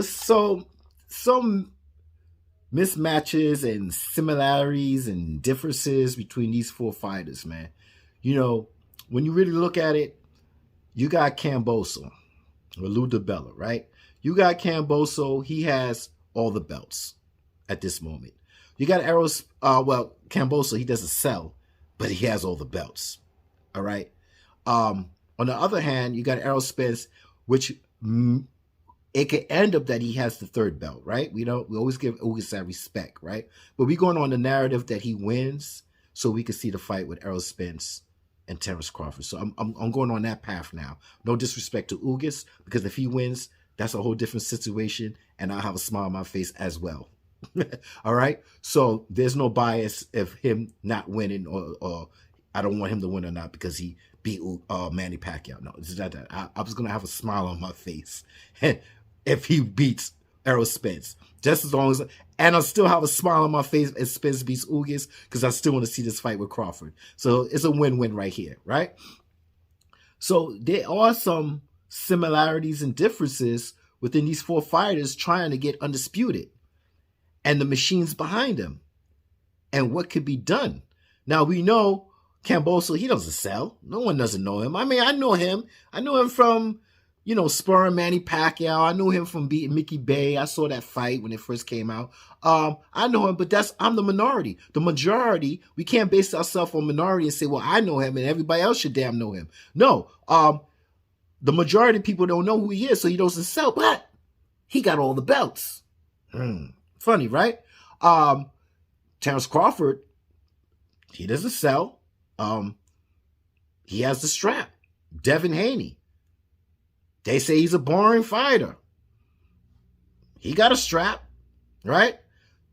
So some mismatches and similarities and differences between these four fighters, man. You know, when you really look at it, you got Kambosos or Lou DiBella, right? You got Kambosos. He has all the belts at this moment. You got Errol, Kambosos, he doesn't sell, but he has all the belts. All right. On the other hand, you got Errol Spence, which it could end up that he has the third belt, right? We always give Ugas that respect, right? But we're going on the narrative that he wins so we can see the fight with Errol Spence and Terrance Crawford. So I'm going on that path now. No disrespect to Ugas, because if he wins, that's a whole different situation, and I'll have a smile on my face as well. All right? So there's no bias of him not winning, or I don't want him to win or not because he beat Manny Pacquiao. No, it's not that. I was going to have a smile on my face if he beats Errol Spence. Just as long as, and I'll still have a smile on my face if Spence beats Ugas, because I still want to see this fight with Crawford. So it's a win-win right here, right? So there are some similarities and differences within these four fighters trying to get undisputed, and the machines behind them, and what could be done. Now we know Kambosos, he doesn't sell. No one doesn't know him. I mean, I know him. I know him from, spurring Manny Pacquiao. I knew him from beating Mickey Bay. I saw that fight when it first came out. I know him, but I'm the minority. The majority, we can't base ourselves on minority and say, well, I know him and everybody else should damn know him. No, the majority of people don't know who he is, so he doesn't sell, but he got all the belts. Funny, right? Terrance Crawford, he doesn't sell. He has the strap. Devin Haney, they say he's a boring fighter. He got a strap, right?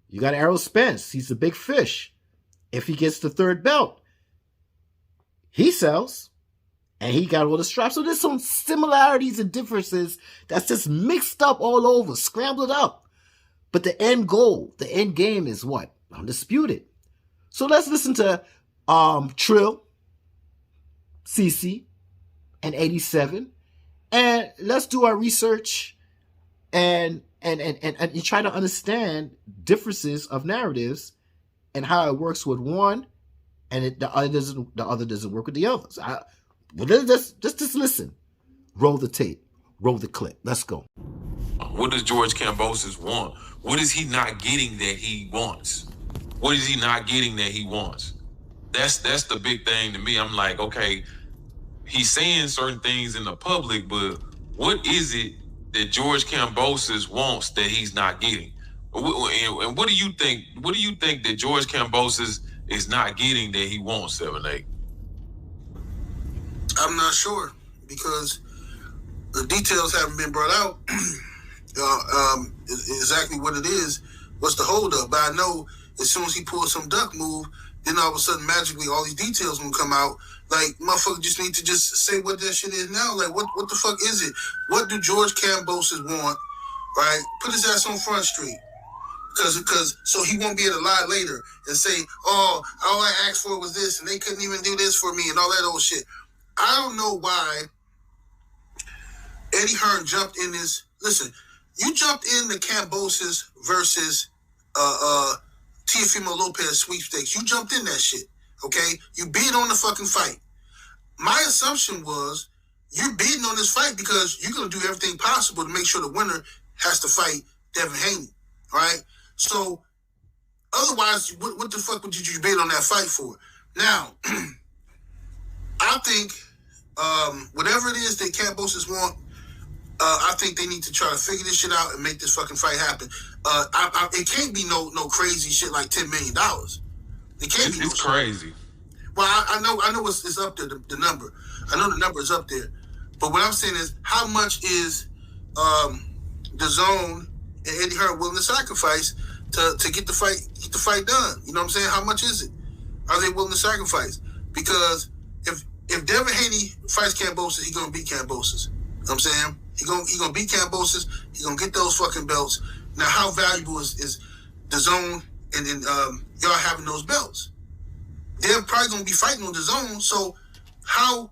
You got Errol Spence. He's the big fish. If he gets the third belt, he sells, and he got all the straps. So there's some similarities and differences that's just mixed up all over, scrambled up. But the end goal, the end game is what? Undisputed. So let's listen to Trill, CC, and 87, and let's do our research and try to understand differences of narratives and how it works with one, and the other doesn't work with the others. Just listen, roll the tape, roll the clip. Let's go. What does George Kambosos want? What is he not getting that he wants? What is he not getting that he wants? That's the big thing to me. I'm like, okay, he's saying certain things in the public, but what is it that George Kambosos wants that he's not getting? And what do you think? What do you think that George Kambosos is not getting that he wants, 7-8? I'm not sure, because the details haven't been brought out. Exactly what it is, what's the holdup? But I know as soon as he pulls some duck move, then all of a sudden magically all these details gonna come out. Like, motherfucker just need to just say what that shit is now. Like, what the fuck is it? What do George Kambosos want? Right? Put his ass on Front Street. Because so he won't be able to lie later and say, oh, all I asked for was this and they couldn't even do this for me and all that old shit. I don't know why Eddie Hearn jumped in this. Listen, you jumped in the Kambosos versus Teofimo Lopez sweepstakes. You jumped in that shit, okay? You bid on the fucking fight. My assumption was you're bidding on this fight because you're going to do everything possible to make sure the winner has to fight Devin Haney, right? So otherwise, what the fuck would you bid on that fight for? Now, I think whatever it is that Kambosos want, I think they need to try to figure this shit out and make this fucking fight happen. It can't be no crazy shit like $10 million. It can't be. It's crazy. Well, I know it's up there, the number. I know the number is up there. But what I'm saying is, how much is the zone and Eddie Hearn willing to sacrifice to get the fight done? You know what I'm saying? How much is it? Are they willing to sacrifice? Because if Devin Haney fights Kambosos, he's gonna beat Kambosos. You know what I'm saying? He gonna beat Kambosos. He's gonna get those fucking belts. Now, how valuable is the zone and then y'all having those belts? They're probably gonna be fighting on the zone. So, how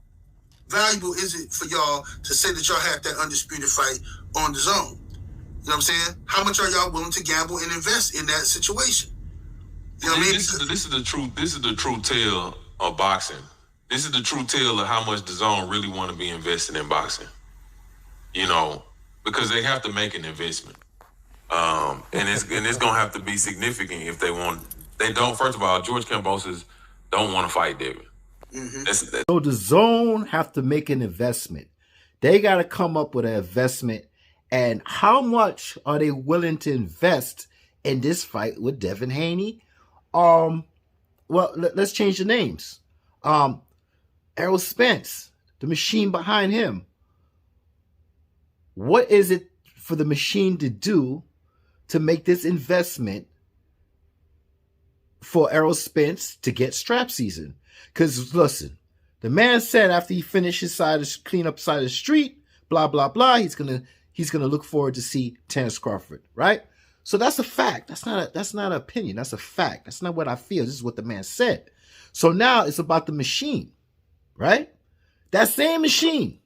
valuable is it for y'all to say that y'all had that undisputed fight on the zone? You know what I'm saying? How much are y'all willing to gamble and invest in that situation? You know what I mean? This is the truth. This is the true tale of boxing. This is the true tale of how much the zone really want to be invested in boxing. You know, because they have to make an investment, and it's gonna have to be significant if they want. They don't. First of all, George Kambosos don't want to fight Devin. Mm-hmm. So the zone have to make an investment. They got to come up with an investment, and how much are they willing to invest in this fight with Devin Haney? Well, let's change the names. Errol Spence, the machine behind him. What is it for the machine to do to make this investment for Errol Spence to get strap season? Because listen, the man said after he finished his clean up side of the street, blah blah blah, he's gonna look forward to see Terrance Crawford, right? So that's a fact. That's not an opinion. That's a fact. That's not what I feel. This is what the man said. So now it's about the machine, right? That same machine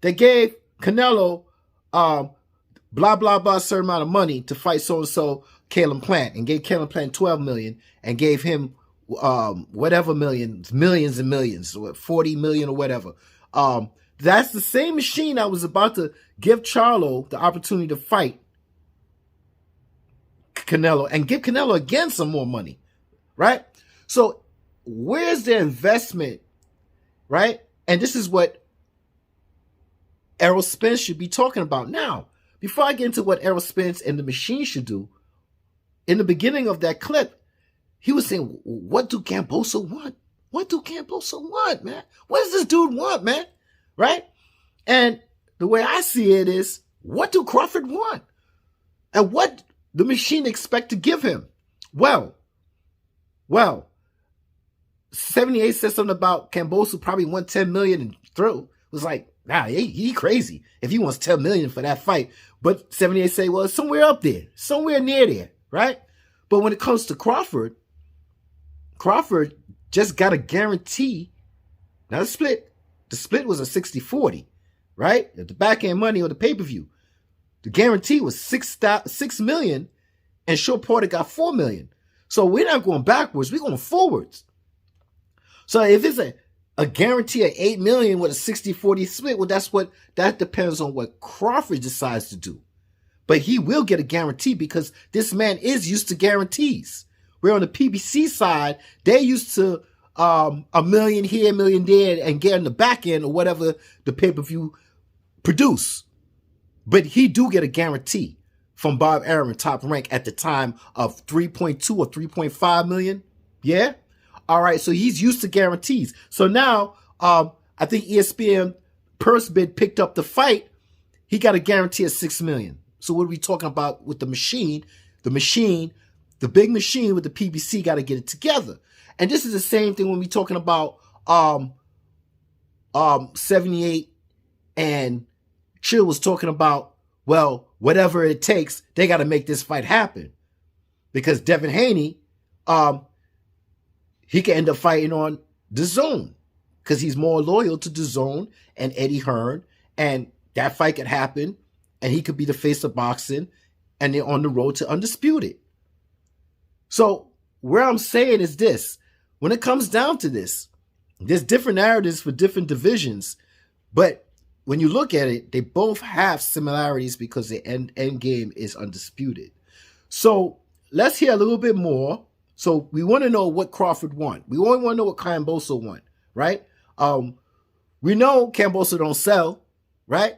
that gave Canelo blah blah blah certain amount of money to fight so and so Caleb Plant, and gave Caleb Plant $12 million and gave him whatever millions and millions, 40 million or whatever. That's the same machine that was about to give Charlo the opportunity to fight Canelo and give Canelo again some more money, right? So where's the investment, right? And this is what Errol Spence should be talking about. Now, before I get into what Errol Spence and the machine should do, in the beginning of that clip, he was saying, what do Kambosos want? What do Kambosos want, man? What does this dude want, man? Right? And the way I see it is, what do Crawford want? And what the machine expect to give him? Well, 78 said something about Kambosos probably want 10 million and throw. It was like, nah, he crazy if he wants 10 million for that fight. But 78 say, well, it's somewhere up there, somewhere near there, right? But when it comes to Crawford just got a guarantee. Now the split was a 60-40, right? At the back end money or the pay-per-view. The guarantee was $6 million, and Shaw Porter got $4 million. So we're not going backwards, we're going forwards. So if it's a guarantee of $8 million with a 60-40 split, well, that depends on what Crawford decides to do. But he will get a guarantee because this man is used to guarantees. Where on the PBC side, they used to $1 million here, $1 million there, and get in the back end or whatever the pay-per-view produce. But he do get a guarantee from Bob Arum, Top Rank, at the time of 3.2 or 3.5 million. Yeah? All right, so he's used to guarantees. So now, I think ESPN purse bid picked up the fight. He got a guarantee of $6 million. So what are we talking about with the machine? The big machine with the PBC got to get it together. And this is the same thing when we're talking about 78 and Chill was talking about, well, whatever it takes, they got to make this fight happen. Because Devin Haney, he can end up fighting on the zone because he's more loyal to the zone and Eddie Hearn, and that fight could happen, and he could be the face of boxing, and they're on the road to Undisputed. So where I'm saying is this: when it comes down to this, there's different narratives for different divisions, but when you look at it, they both have similarities because the end game is Undisputed. So let's hear a little bit more. So we want to know what Crawford want. We only want to know what Kambosos want, right? We know Kambosos don't sell, right?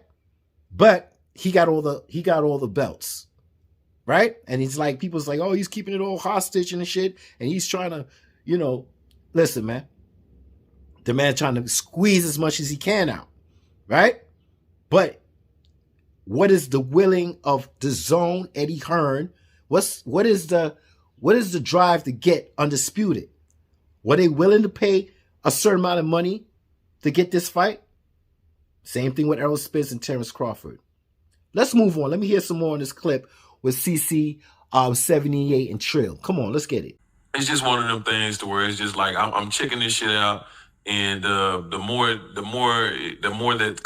But he got all the belts, right? And he's like, people's like, oh, he's keeping it all hostage and shit, and he's trying to, listen, man. The man trying to squeeze as much as he can out, right? But what is the willing of the zone, Eddie Hearn? What is the drive to get Undisputed? Were they willing to pay a certain amount of money to get this fight? Same thing with Errol Spence and Terrance Crawford. Let's move on. Let me hear some more on this clip with CC 78 and Trill. Come on, let's get it. It's just one of them things to where it's just like I'm checking this shit out, and the more that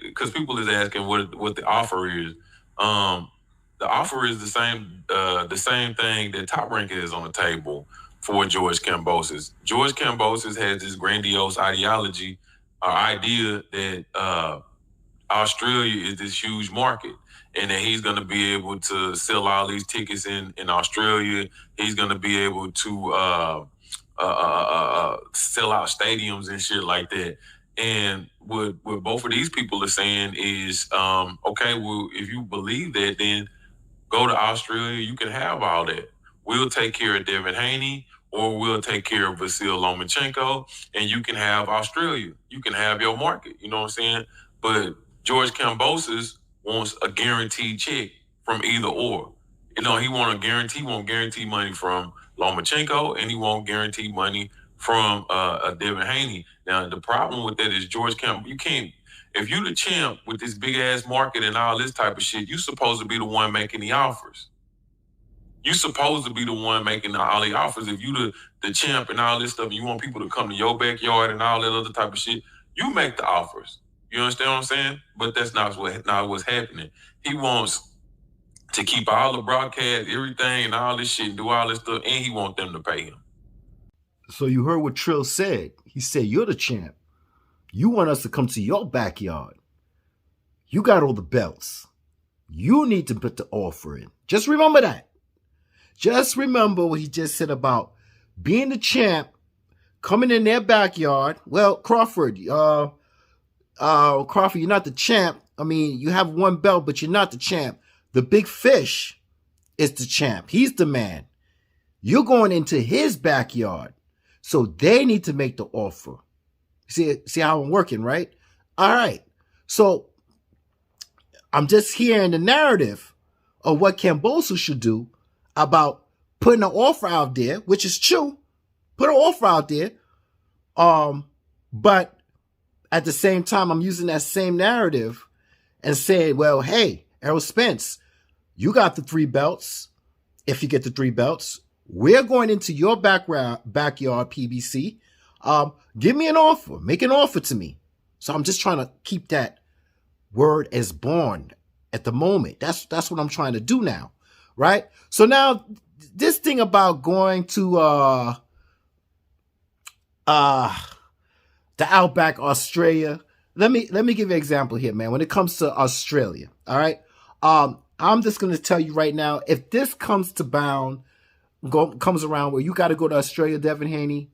because people is asking what the offer is. The offer is the same thing that Top Rank is on the table for George Kambosos. George Kambosos has this grandiose ideology or idea that Australia is this huge market and that he's going to be able to sell all these tickets in Australia. He's going to be able to sell out stadiums and shit like that. And what both of these people are saying is, okay, well, if you believe that, then go to Australia. You can have all that. We'll take care of Devin Haney, or we'll take care of Vasil Lomachenko, and you can have Australia. You can have your market. You know what I'm saying? But George Kambosos wants a guaranteed check from either or. You know, he won't guarantee money from Lomachenko, and he won't guarantee money from Devin Haney. Now, the problem with that is George Kambosos, you can't, if you the champ with this big ass market and all this type of shit, you supposed to be the one making the offers. You supposed to be the one making all the offers. If you the champ and all this stuff, and you want people to come to your backyard and all that other type of shit, you make the offers. You understand what I'm saying? But that's not what's happening. He wants to keep all the broadcast, everything, and all this shit, do all this stuff, and he wants them to pay him. So you heard what Trill said. He said, you're the champ. You want us to come to your backyard. You got all the belts. You need to put the offer in. Just remember that. Just remember what he just said about being the champ, coming in their backyard. Well, Crawford, you're not the champ. I mean, you have one belt, but you're not the champ. The big fish is the champ. He's the man. You're going into his backyard. So they need to make the offer. See how I'm working, right? All right. So I'm just hearing the narrative of what Kambosos should do about putting an offer out there, which is true. Put an offer out there. But at the same time, I'm using that same narrative and saying, well, hey, Errol Spence, you got the 3 belts. If you get the 3 belts, we're going into your backyard, PBC. Give me an offer. Make an offer to me. So I'm just trying to keep that word as born at the moment. That's what I'm trying to do now, right? So now this thing about going to the Outback, Australia. Let me give you an example here, man. When it comes to Australia, all right. I'm just gonna tell you right now, if this comes around where you got to go to Australia, Devin Haney.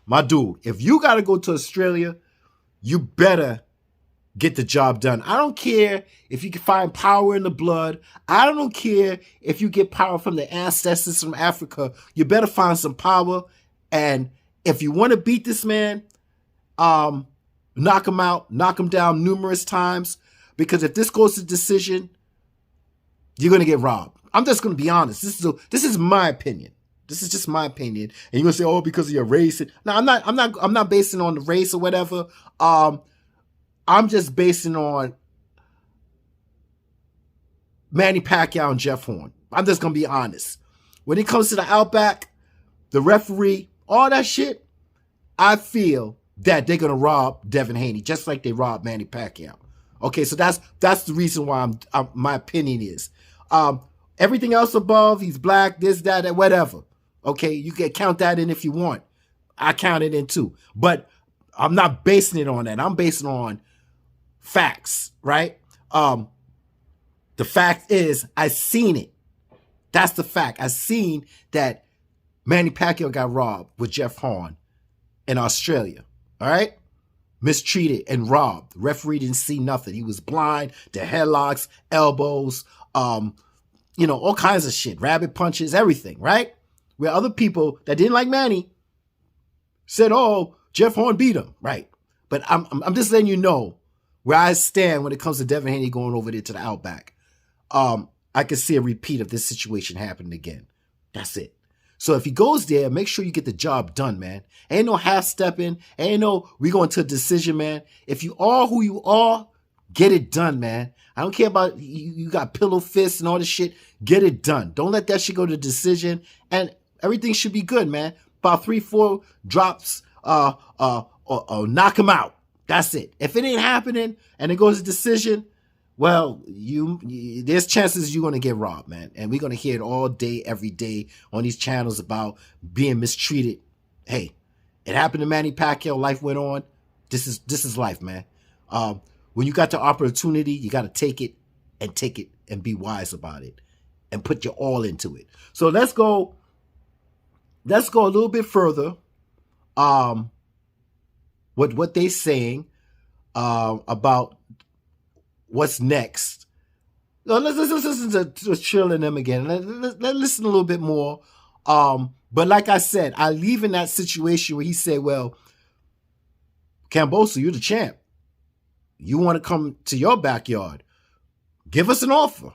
My dude, if you got to go to Australia, you better get the job done. I don't care if you can find power in the blood. I don't care if you get power from the ancestors from Africa. You better find some power. And if you want to beat this man, knock him out, knock him down numerous times. Because if this goes to decision, you're going to get robbed. I'm just going to be honest. This is my opinion. This is just my opinion. And you're going to say, oh, because of your race. No, I'm not basing on the race or whatever. I'm just basing on Manny Pacquiao and Jeff Horn. I'm just going to be honest. When it comes to the Outback, the referee, all that shit, I feel that they're going to rob Devin Haney just like they robbed Manny Pacquiao. Okay, so that's the reason why my opinion is. Everything else above, he's black, this, that, whatever. Okay, you can count that in if you want. I count it in too. But I'm not basing it on that. I'm basing it on facts, right? The fact is, I seen it. That's the fact. I seen that Manny Pacquiao got robbed with Jeff Horn in Australia. All right? Mistreated and robbed. The referee didn't see nothing. He was blind. The headlocks, elbows, all kinds of shit. Rabbit punches, everything, right? Where other people that didn't like Manny said, oh, Jeff Horn beat him, right? But I'm just letting you know where I stand when it comes to Devin Haney going over there to the Outback. I can see a repeat of this situation happening again. That's it. So if he goes there, make sure you get the job done, man. Ain't no half-stepping. Ain't no we going to a decision, man. If you are who you are, get it done, man. I don't care about you got pillow fists and all this shit. Get it done. Don't let that shit go to decision. And everything should be good, man. About 3-4 drops, knock him out. That's it. If it ain't happening and it goes to decision, Well, there's chances you're gonna get robbed, man, and we're gonna hear it all day, every day on these channels about being mistreated. Hey, it happened to Manny Pacquiao. Life went on. This is life, man. When you got the opportunity, you got to take it and be wise about it and put your all into it. So let's go a little bit further. What they're saying about what's next. No, let's listen to Trill and them again. Let's listen a little bit more. But like I said, I leave in that situation where he said, well, Kambosos, you're the champ. You want to come to your backyard. Give us an offer.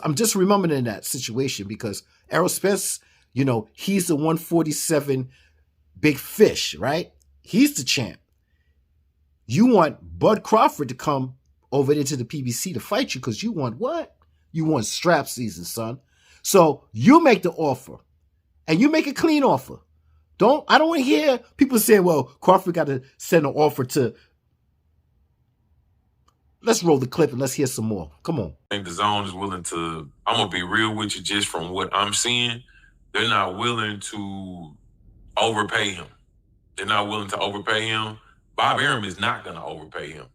I'm just remembering that situation because Errol Spence, he's the 147 big fish, right? He's the champ. You want Bud Crawford to come over into the PBC to fight you because you want what? You want strap season, son. So you make the offer. And you make a clean offer. I don't want to hear people saying, well, Crawford got to send an offer to. Let's roll the clip and let's hear some more. Come on. I think the zone is willing to, I'm going to be real with you just from what I'm seeing. They're not willing to overpay him. They're not willing to overpay him. Bob Arum is not going to overpay him.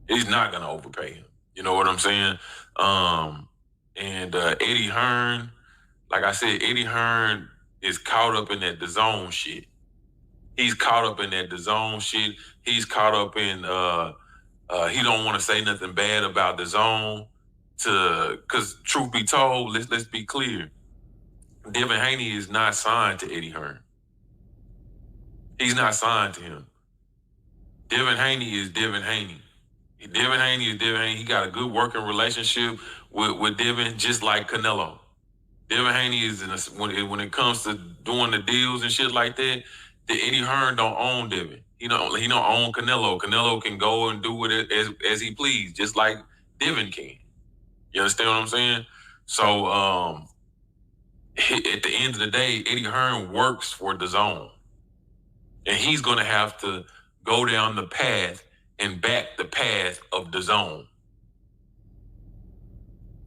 He's not going to overpay him. You know what I'm saying? And Eddie Hearn, like I said, Eddie Hearn is caught up in that DAZN shit. He's caught up in that DAZN shit. He's caught up in, he don't want to say nothing bad about DAZN because truth be told, let's be clear. Devin Haney is not signed to Eddie Hearn. He's not signed to him. Devin Haney is Devin Haney. Devin Haney is Devin Haney. He got a good working relationship with Devin, just like Canelo. Devin Haney is when it comes to doing the deals and shit like that. The Eddie Hearn don't own Devin. He don't own Canelo. Canelo can go and do it as he please, just like Devin can. You understand what I'm saying? So at the end of the day, Eddie Hearn works for DAZN, and he's going to have to go down the path and back the path of DAZN.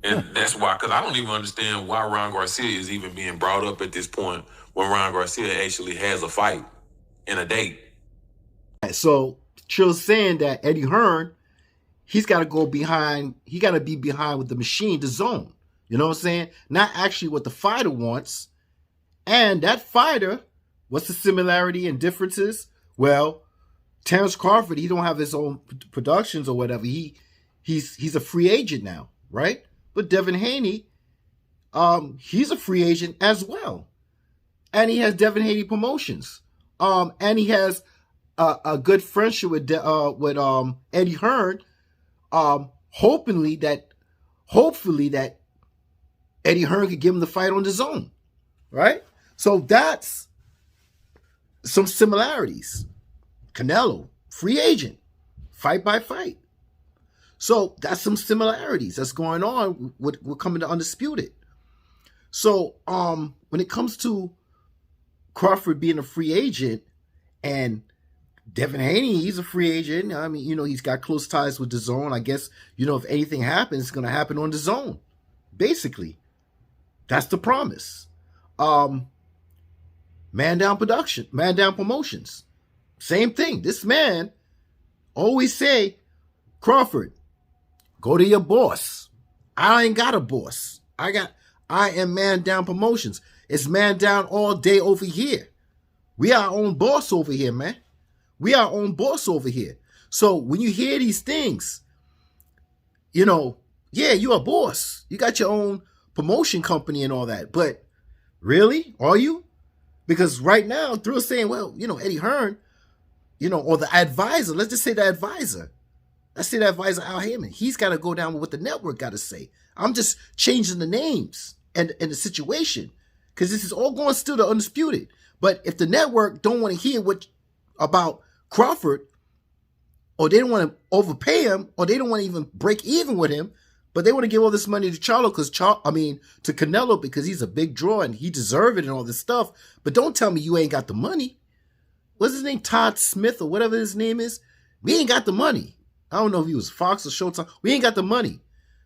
And that's why, because I don't even understand why Ryan Garcia is even being brought up at this point when Ryan Garcia actually has a fight and a date. So Trill's saying that Eddie Hearn, he's got to go behind, he got to be behind with the machine, DAZN. You know what I'm saying? Not actually what the fighter wants. And that fighter, what's the similarity and differences? Well, Terrance Crawford, he don't have his own productions or whatever. He's a free agent now, right? But Devin Haney, he's a free agent as well. And he has Devin Haney Promotions. And he has a good friendship with Eddie Hearn. Hopefully that Eddie Hearn could give him the fight on DAZN, right? So that's some similarities. Canelo, free agent, fight by fight. So that's some similarities that's going on with coming to Undisputed. So when it comes to Crawford being a free agent and Devin Haney, he's a free agent. I mean, he's got close ties with DAZN. I guess, if anything happens, it's going to happen on DAZN. Basically, that's the promise. Man Down Promotions. Same thing. This man always say, Crawford, go to your boss. I ain't got a boss. I am Man Down Promotions. It's Man Down all day over here. We are our own boss over here, man. We are our own boss over here. So when you hear these things, yeah, you're a boss. You got your own promotion company and all that. But really? Are you? Because right now, Thrill's saying, well, Eddie Hearn, or the advisor, let's just say the advisor. Let's say the advisor, Al Heyman. He's got to go down with what the network got to say. I'm just changing the names and the situation because this is all going still to Undisputed. But if the network don't want to hear about Crawford, or they don't want to overpay him, or they don't want to even break even with him, but they want to give all this money to to Canelo because he's a big draw and he deserves it and all this stuff. But don't tell me you ain't got the money. What's his name? Todd Smith or whatever his name is. We ain't got the money. I don't know if he was Fox or Showtime. We ain't got the money.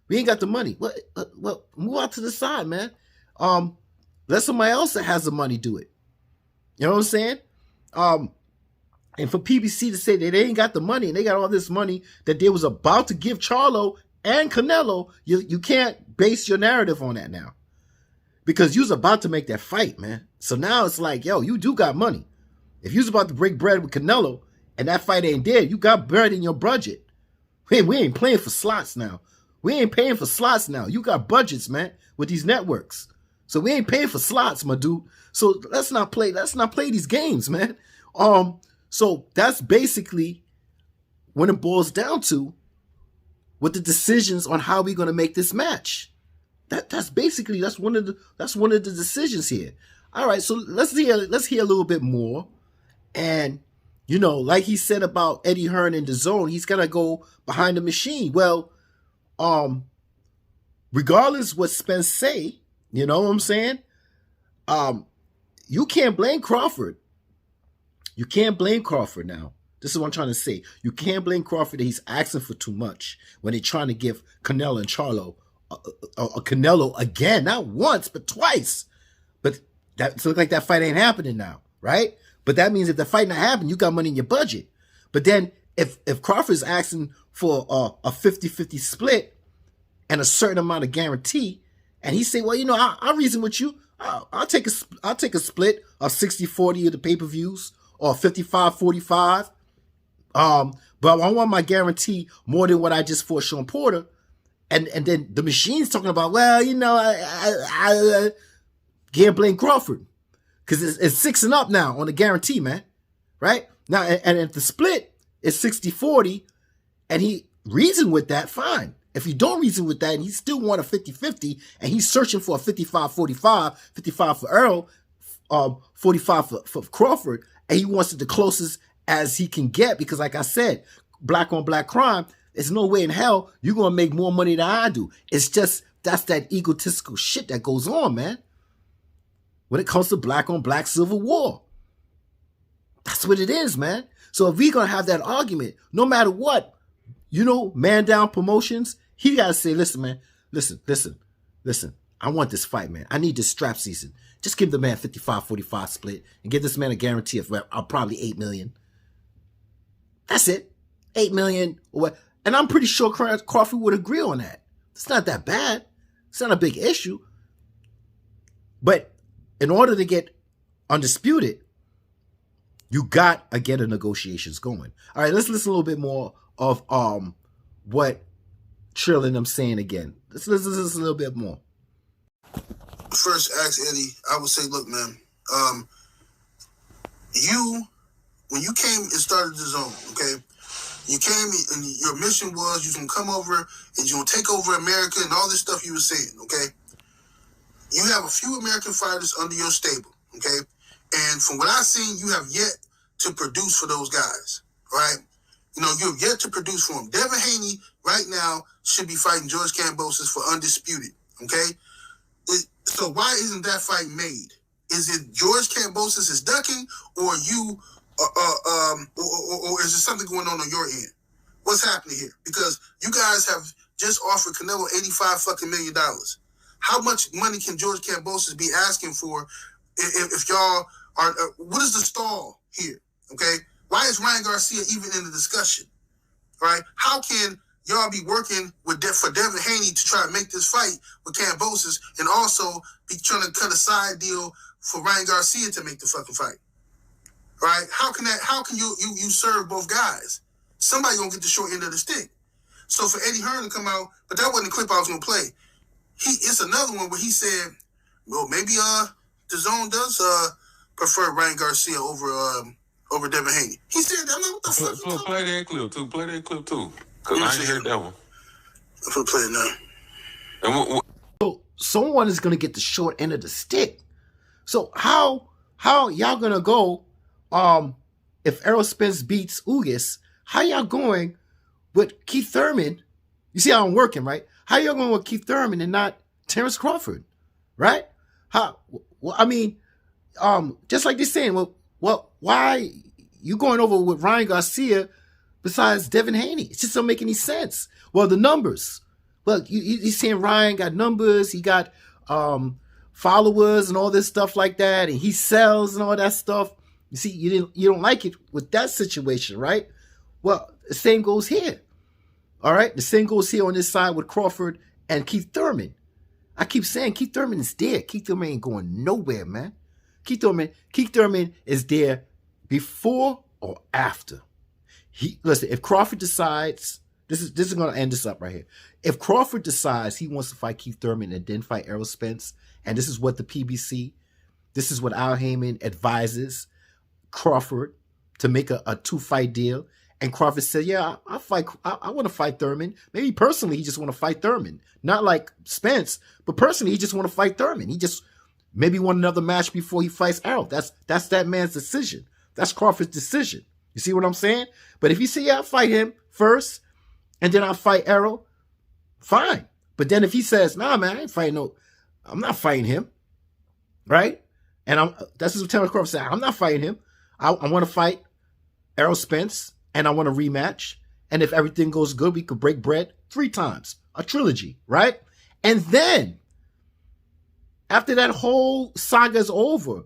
Well, move out to the side, man. Let somebody else that has the money do it. You know what I'm saying? And for PBC to say that they ain't got the money and they got all this money that they was about to give Charlo and Canelo, you can't base your narrative on that now. Because you was about to make that fight, man. So now it's like, yo, you do got money. If you was about to break bread with Canelo and that fight ain't there, you got bread in your budget. We ain't playing for slots now. We ain't paying for slots now. You got budgets, man, with these networks. So we ain't paying for slots, my dude. So let's not play these games, man. So that's basically when it boils down to what the decisions on how we're gonna make this match. That's one of the decisions here. All right, so let's hear a little bit more. And you know, like he said about Eddie Hearn in the zone, he's gonna go behind the machine. Well, regardless what Spence say, you know what I'm saying? You can't blame Crawford. You can't blame Crawford now. This is what I'm trying to say. You can't blame Crawford that he's asking for too much when they're trying to give Canelo and Charlo a Canelo again, not once, but twice. But that looks like that fight ain't happening now, right? But that means if the fight not happening, you got money in your budget. But then if Crawford's asking for a 50-50 split and a certain amount of guarantee, and he say, well, you know, I'll reason with you. I'll take a split of 60-40 of the pay-per-views or 55-45. But I want my guarantee more than what I just fought Sean Porter. And then the machine's talking about, well, you know, I can't blame Crawford because it's 6 and up now on the guarantee, man. Right? Now, and if the split is 60-40 and he reasoned with that, fine. If you don't reason with that and he still want a 50-50 and he's searching for a 55-45, 55 for Errol, 45 for Crawford, and he wants it the closest as he can get because, like I said, black on black crime, there's no way in hell you're going to make more money than I do. It's just, that's that egotistical shit that goes on, man. When it comes to black on black civil war. That's what it is, man. So if we're going to have that argument, no matter what, you know, Man Down Promotions, he got to say, listen, man, listen. I want this fight, man. I need this strap season. Just give the man 55-45 split and give this man a guarantee of probably $8 million. That's it. $8 million. And I'm pretty sure Crawford would agree on that. It's not that bad. It's not a big issue. But in order to get undisputed, you got to get the negotiations going. All right, let's listen a little bit more of what Trill and them saying again. Let's listen a little bit more. First, ask Eddie. I would say, look, man, when you came and started the zone, okay, you came and your mission was you was going to come over and you going to take over America and all this stuff you were saying, okay? You have a few American fighters under your stable, okay? And from what I've seen, you have yet to produce for those guys, right? You know, you have yet to produce for them. Devin Haney right now should be fighting George Kambosos for undisputed, okay? So why isn't that fight made? Is it George Kambosos is ducking, or you, or is there something going on your end? What's happening here? Because you guys have just offered Canelo $85 million. How much money can George Kambosos be asking for if y'all are? What is the stall here? Okay, why is Ryan Garcia even in the discussion? Right? How can y'all be working for Devin Haney to try to make this fight with Kambosos and also be trying to cut a side deal for Ryan Garcia to make the fucking fight? Right? How can you serve both guys? Somebody gonna get the short end of the stick. So for Eddie Hearn to come out, but that wasn't the clip I was gonna play. It's another one where he said, well, maybe the zone does prefer Ryan Garcia over Devin Haney. He said that. I'm like, what the fuck? Play that clip too. Because I ain't heard that one. I'm gonna play it now. So someone is gonna get the short end of the stick. So how y'all gonna go? If Errol Spence beats Ugas, how y'all going with Keith Thurman? You see how I'm working, right? How y'all going with Keith Thurman and not Terrance Crawford, right? I mean, just like they're saying, well, why you going over with Ryan Garcia besides Devin Haney? It just don't make any sense. Well, the numbers. Well, you're saying Ryan got numbers. He got followers and all this stuff like that, and he sells and all that stuff. You see, you don't like it with that situation, right? Well, the same goes here. All right, the same goes here on this side with Crawford and Keith Thurman. I keep saying Keith Thurman is there. Keith Thurman ain't going nowhere, man. Keith Thurman is there before or after. Listen, if Crawford decides, this is going to end this up right here. If Crawford decides he wants to fight Keith Thurman and then fight Errol Spence, and this is what the PBC, this is what Al Heyman advises Crawford to make a 2-fight deal. And Crawford said, yeah, I want to fight Thurman. Maybe personally, he just want to fight Thurman. Not like Spence, but personally, he just want to fight Thurman. He just maybe want another match before he fights Errol. That's that man's decision. That's Crawford's decision. You see what I'm saying? But if he say, yeah, I'll fight him first, and then I'll fight Errol, fine. But then if he says, nah, man, I'm not fighting him, right? And that's what Terrance Crawford said. I'm not fighting him. I want to fight Errol Spence, and I want a rematch. And if everything goes good, we could break bread 3 times. A trilogy, right? And then, after that whole saga is over,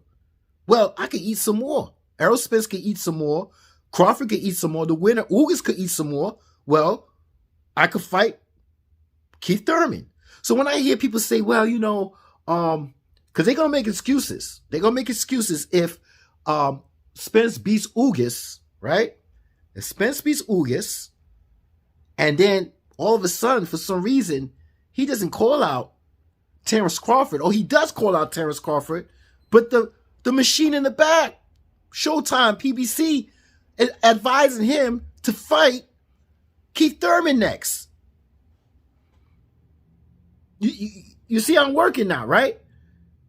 well, I could eat some more. Errol Spence could eat some more. Crawford could eat some more. The winner, Ugas, could eat some more. Well, I could fight Keith Thurman. So when I hear people say, well, because they're going to make excuses. They're going to make excuses if Spence beats Ugas, right? If Spence beats Ugas, and then all of a sudden, for some reason, he doesn't call out Terrance Crawford. Or he does call out Terrance Crawford, but the machine in the back, Showtime, PBC, advising him to fight Keith Thurman next. You see I'm working now, right?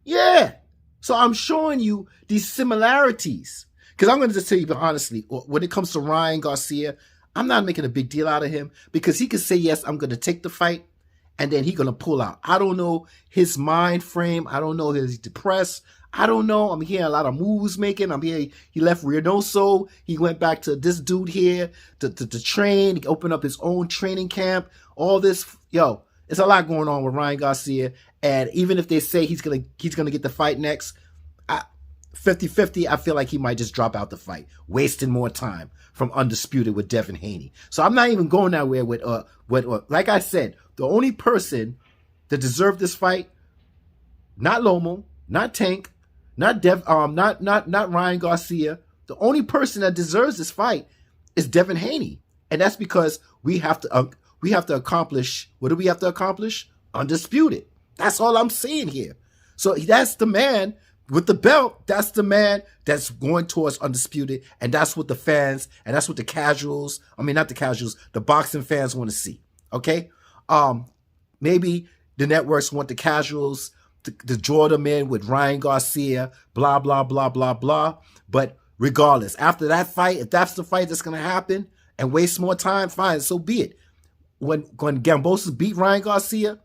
Yeah. So I'm showing you these similarities. Because I'm going to just tell you honestly, when it comes to Ryan Garcia, I'm not making a big deal out of him because he could say, yes, I'm going to take the fight, and then he's going to pull out. I don't know his mind frame. I don't know if he's depressed. I don't know. I'm hearing a lot of moves making. I'm hearing he left Reynoso. He went back to this dude here to train. He opened up his own training camp. All this, it's a lot going on with Ryan Garcia. And even if they say he's gonna get the fight next, 50-50, I feel like he might just drop out the fight, wasting more time from Undisputed with Devin Haney. So I'm not even going that way with like I said, the only person that deserved this fight, not Lomo, not Tank, not Ryan Garcia. The only person that deserves this fight is Devin Haney, and that's because we have to accomplish. What do we have to accomplish? Undisputed. That's all I'm saying here. So that's the man with the belt. That's the man that's going towards Undisputed, and that's what the fans and that's what the casuals. I mean, not the casuals. The boxing fans want to see. Okay. Maybe the networks want the casuals to draw them in with Ryan Garcia, blah, blah, blah, blah, blah. But regardless, after that fight, if that's the fight that's going to happen and waste more time, fine, so be it. When Kambosos beat Ryan Garcia,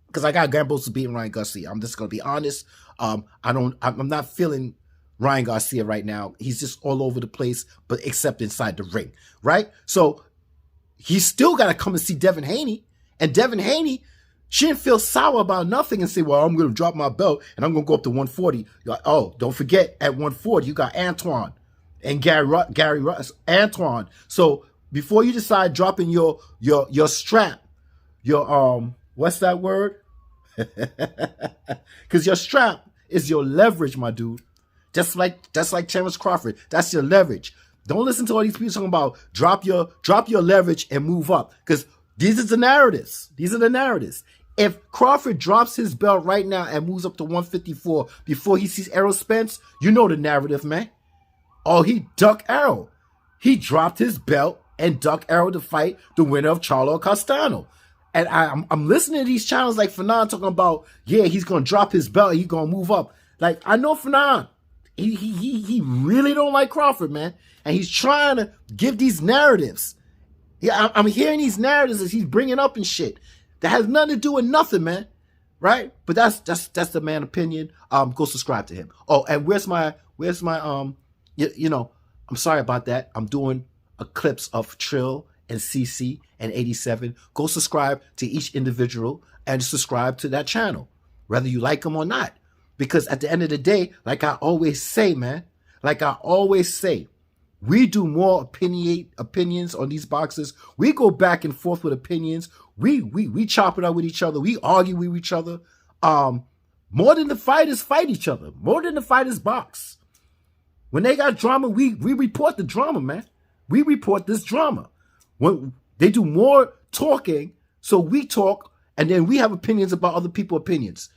because I got Kambosos beating Ryan Garcia, I'm just going to be honest. I'm not feeling Ryan Garcia right now. He's just all over the place, but except inside the ring, right? So he's still got to come and see Devin Haney, and Devin Haney shouldn't feel sour about nothing and say, well, I'm going to drop my belt and I'm going to go up to 140. Like, oh, don't forget at 140, you got Antoine and Gary Antoine. So before you decide dropping your strap, your, what's that word? Because your strap is your leverage, my dude. Just like Terrance Crawford. That's your leverage. Don't listen to all these people talking about drop your leverage and move up. Because these are the narratives. If Crawford drops his belt right now and moves up to 154 before he sees Errol Spence, you know the narrative, man. Oh, he ducked Errol. He dropped his belt and ducked Errol to fight the winner of Charlo Castano. And I'm listening to these channels like Fanon talking about, yeah, he's going to drop his belt. He's going to move up. Like, I know Fanon. He really don't like Crawford, man. And he's trying to give these narratives. Yeah, I'm hearing these narratives as he's bringing up and shit. That has nothing to do with nothing, man. Right? But that's the man opinion. Go subscribe to him. Oh, and where's my I'm sorry about that. I'm doing clips of Trill and CC and 87. Go subscribe to each individual and subscribe to that channel, whether you like them or not. Because at the end of the day, like I always say, man, we do more opinions on these boxes. We go back and forth with opinions. We chop it up with each other. We argue with each other. More than the fighters fight each other. More than the fighters box. When they got drama, we report the drama, man. We report this drama. When they do more talking, so we talk, and then we have opinions about other people's opinions.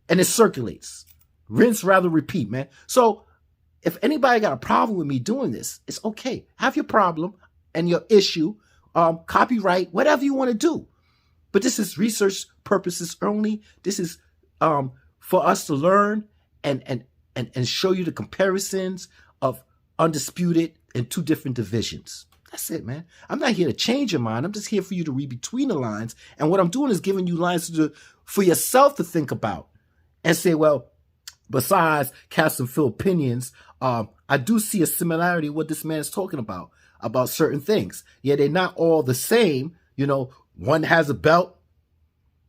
And it circulates. Rinse, rather repeat, man. So if anybody got a problem with me doing this, it's okay. Have your problem and your issue, copyright, whatever you want to do. But this is research purposes only. This is for us to learn and show you the comparisons of Undisputed in two different divisions. That's it, man. I'm not here to change your mind. I'm just here for you to read between the lines. And what I'm doing is giving you lines for yourself to think about and say, well, besides cast and fill opinions, I do see a similarity in what this man is talking about certain things. Yeah, they're not all the same. You know, one has a belt.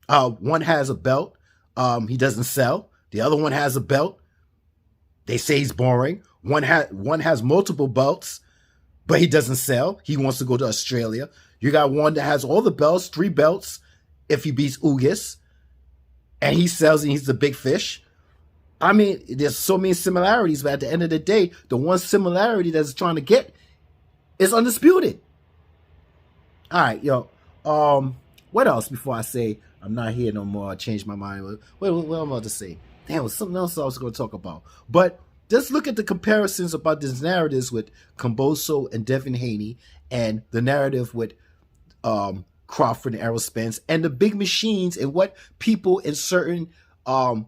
He doesn't sell. The other one has a belt. They say he's boring. One has multiple belts, but he doesn't sell. He wants to go to Australia. You got one that has all the belts, 3 belts, if he beats Ugis, and he sells and he's the big fish. I mean, there's so many similarities, but at the end of the day, the one similarity that's trying to get is Undisputed. All right, yo. What else before I say I'm not here no more? I changed my mind. What am I about to say? Damn, it was something else I was going to talk about. But just look at the comparisons about these narratives with Kambosos and Devin Haney, and the narrative with Crawford and Errol Spence, and the big machines, and what people in certain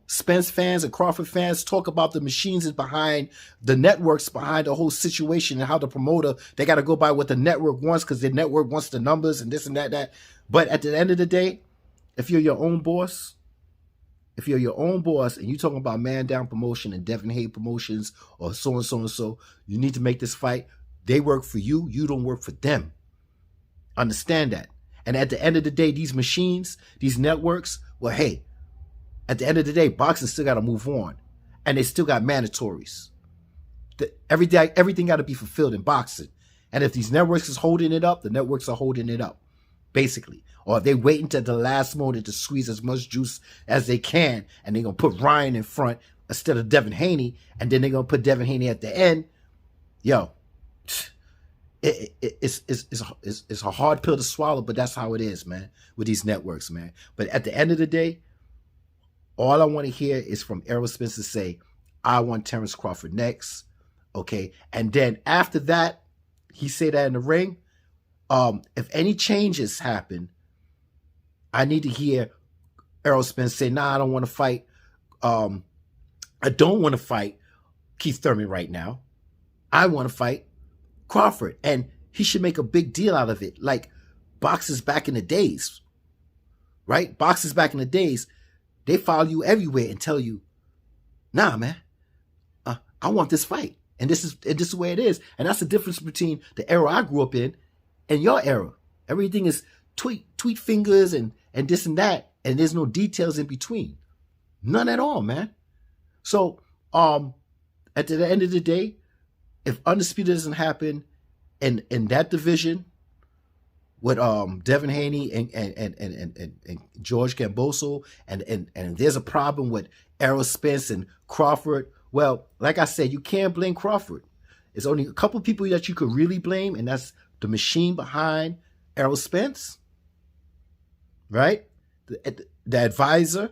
Spence fans and Crawford fans talk about the machines is behind the networks, behind the whole situation, and how the promoter, they got to go by what the network wants because the network wants the numbers and this and that. But at the end of the day, if you're your own boss, and you're talking about Man Down Promotion and Devin Haney Promotions or so and so and so, you need to make this fight. They work for you. You don't work for them. Understand that. And at the end of the day, these machines, these networks, well, hey, at the end of the day, boxing still got to move on. And they still got mandatories. Everything got to be fulfilled in boxing. And if these networks is holding it up, the networks are holding it up, basically. Or if they wait until the last moment to squeeze as much juice as they can, and they're going to put Ryan in front instead of Devin Haney, and then they're going to put Devin Haney at the end, yo, it's a hard pill to swallow, but that's how it is, man, with these networks, man. But at the end of the day, all I want to hear is from Errol Spence to say, I want Terrance Crawford next, okay? And then after that, he say that in the ring, if any changes happen, I need to hear Errol Spence say, nah, I don't want to fight. I don't want to fight Keith Thurman right now. I want to fight Crawford. And he should make a big deal out of it. Like boxers back in the days, right? Boxers back in the days, they follow you everywhere and tell you, nah, man, I want this fight. And this is the way it is. And that's the difference between the era I grew up in and your era. Everything is tweet fingers and this and that, and there's no details in between. None at all, man. So, at the end of the day, if Undisputed doesn't happen in that division with Devin Haney and George Kambosos, and there's a problem with Errol Spence and Crawford, well, like I said, you can't blame Crawford. There's only a couple of people that you could really blame, and that's the machine behind Errol Spence, right? The advisor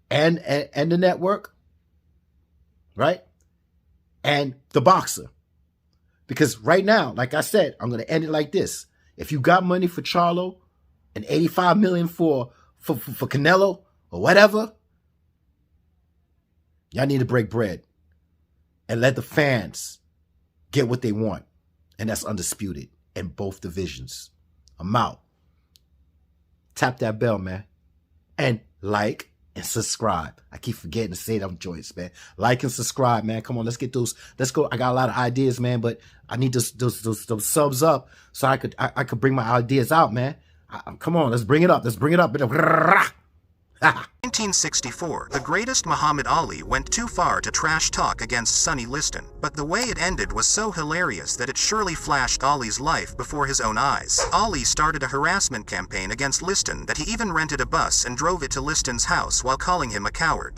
and the network, right? And the boxer. Because right now, like I said, I'm going to end it like this. If you got money for Charlo and $85 million for Canelo or whatever, y'all need to break bread and let the fans get what they want. And that's Undisputed in both divisions. I'm out. Tap that bell, man. And like, and subscribe. I keep forgetting to say them joints, man. Like and subscribe, man. Come on, let's get those. Let's go. I got a lot of ideas, man, but I need those subs up so I could bring my ideas out, man. Come on, let's bring it up. Let's bring it up. 1964, the greatest Muhammad Ali went too far to trash talk against Sonny Liston, but the way it ended was so hilarious that it surely flashed Ali's life before his own eyes. Ali started a harassment campaign against Liston that he even rented a bus and drove it to Liston's house while calling him a coward.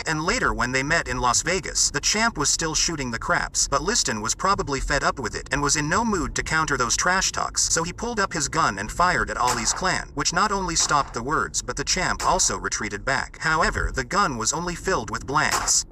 And later, when they met in Las Vegas, the champ was still shooting the craps, but Liston was probably fed up with it and was in no mood to counter those trash talks, so he pulled up his gun and fired at Ali's clan, which not only stopped the words, but the champ also retreated back. However, the gun was only filled with blanks.